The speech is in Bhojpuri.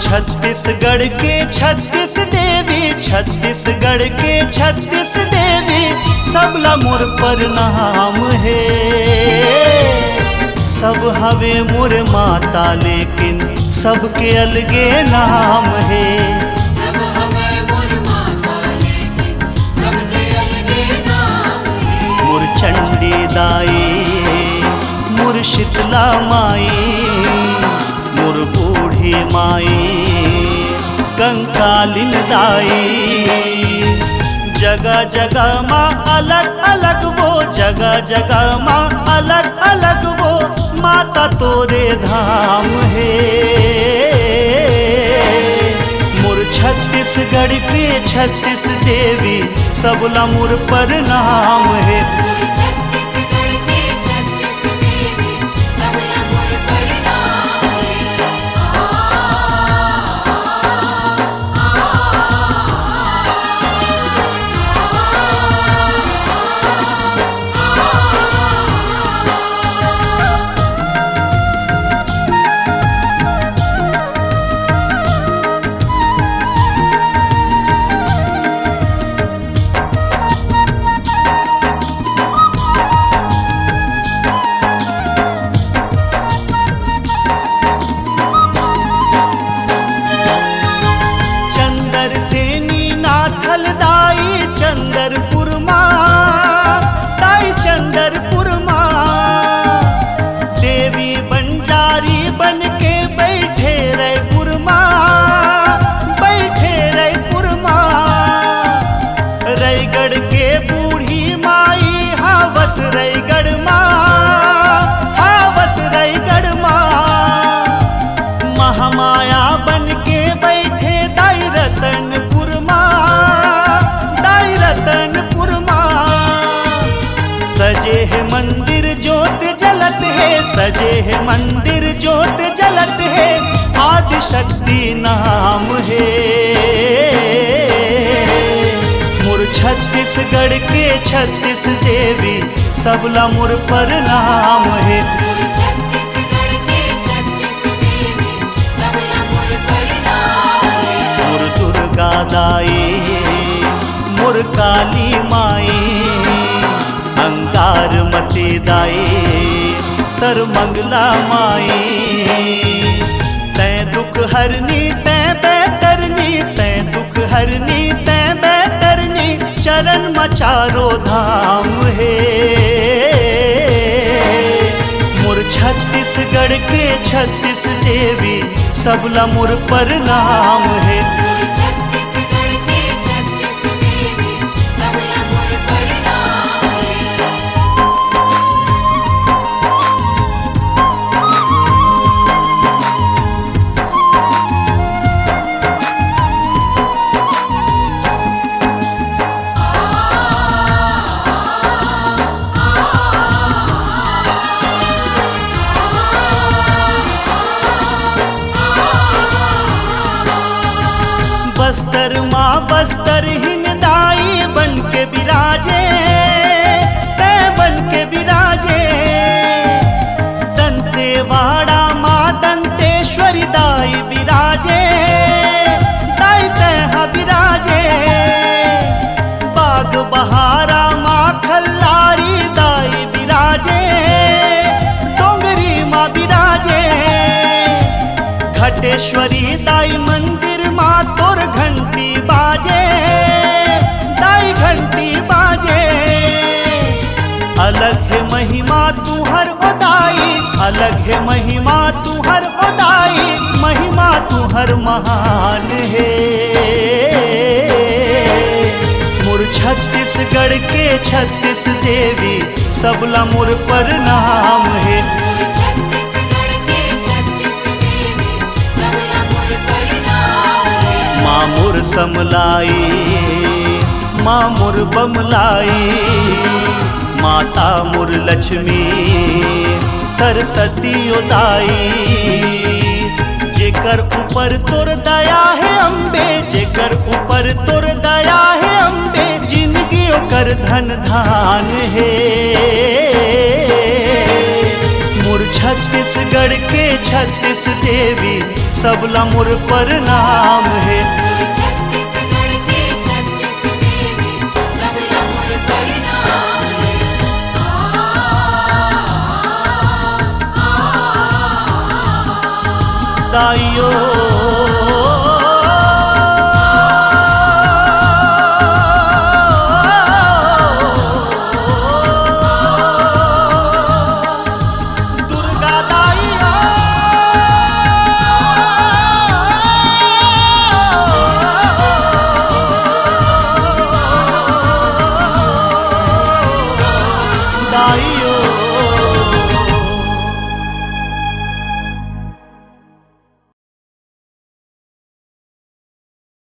छत्तीसगढ़ के 36 देवी, छत्तीसगढ़ के 36 देवी, सबला मोर प्रणाम है। सब हवे मोर माता लेकिन सबके अलगे नाम है। सब हवे मोर माता लेकिन सबके अलगे नाम है। मोर चंडी दाई, मोर शीतला माई, मोर बूढ़ी माई, कंकालिन दाई। जगह जगह माँ अलग अलग वो, जगह जगह माँ अलग अलग वो, माता तोरे धाम है। मोर छत्तीसगढ़ के 36 देवी, सबला मोर प्रणाम है। छत्तीसगढ़ के 36 देवी, सबला मोर प्रणाम है। चंदरपुर माँ दाई, चंदरपुर माँ देवी बंजारी बन के बैठे रायपुर माँ, बैठे रायपुर माँ। रायगढ़ के बूढ़ी माई हावस रायगढ़ माँ, हावस रायगढ़ माँ। महामाया बन के बैठे दाई रतनपुर माँ, रतनपुर माँ। सजे है मंदिर ज्योत जलत है, सजे है मंदिर ज्योत जलत है, आदि शक्ति नाम है। मोर छत्तीसगढ़ के 36 देवी, सबला मोर प्रणाम है। छत्तीसगढ़ के 36 देवी, सबला मोर प्रणाम है। मोर दुर्गा दाई, मोर काली माई, अंगार मती दाई, सरमंगला माई। तैं दुख हरनी तैं बैतरनी, तैं दुख हरनी तैं बैतरनी, चरण मचारो धाम है। मोर छत्तीसगढ़ के 36 देवी, सबला मोर प्रणाम है। बस्तर माँ बस्तर हिन दाई बन के विराजे, तै बन के विराजे। दंतेवाड़ा माँ दंतेश्वरी दाई विराजे, दाई तैहा विराजे। बाग बहारा माँ खल्लारी दाई विराजे, डोंगरी माँ विराजे। घटेश्वरी दाई मंदिर माँ तोर घंटी बाजे, दाई घंटी बाजे। अलग है महिमा तुहर ओदाई, अलग है महिमा तुहर ओदाई, महिमा तुहर महान है। मोर छत्तीसगढ़ के 36 देवी, सबला मोर प्रणाम है। माँ मोर समलाई, माँ मोर बमलाई, माता मोर लक्ष्मी, सरस्वती उदाई। जेकर ऊपर तोर दया है अम्बे, जेकर ऊपर तोर दया है अम्बे, जिंदगी ओकर धन धान है। मोर छत्तीसगढ़ के 36 देवी, सबला मोर प्रणाम है। छत्तीसगढ़ के 36 देवी सबला मोर प्रणाम है। दाइयो